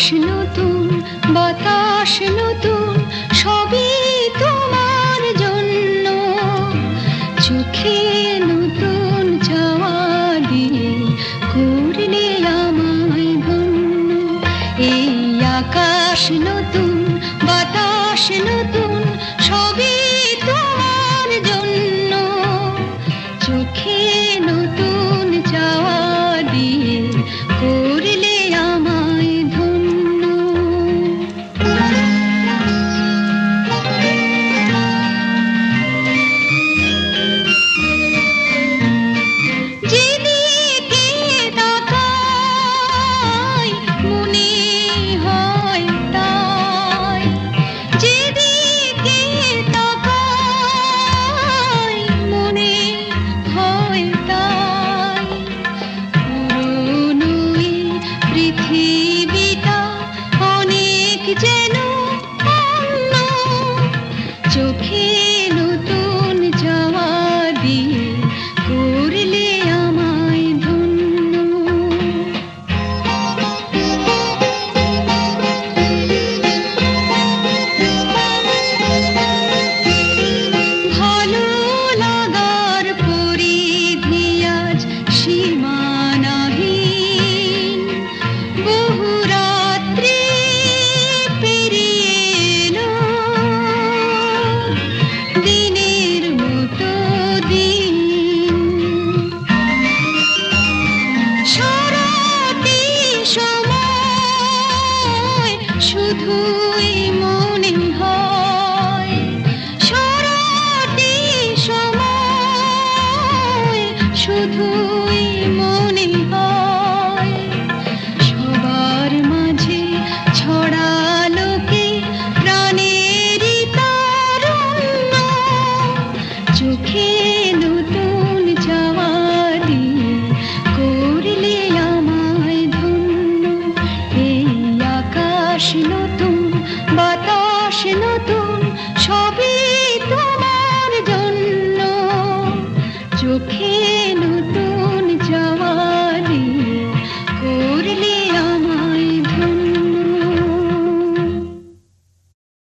আকাশ নতুন, বাতাস নতুন, সবই তোমার জন্য। চোখে নতুন চাওয়া দিয়ে করলে আমায় ধন্য। এই আকাশ নতুন, বাতাস নতুন, সবই তোমার জন্য। চোখে নতুন চাওয়া দিয়ে করলে আমায় ধন্য। যেদিকে তাকাই মনে হয় তাই, যেদিকে তাকাই মনে হয় তাই। পুরনো এই পৃথিবীটা অনেক যেন অন্য। চোখে নতুন চাওয়া দিয়ে করলে আমায় ধন্য। ভালো লাগার পরিধি আজ সীমানাহীন। বহু রাত্রি পেরিয়ে এলো, দিনের মতো দিন। সারাটি সময় শুধুই মনে হয়, সারাটি সময় শুধুই মনে হয়। সবার মাঝে ছড়ালো কে প্রাণেরই তারুণ্য। চোখে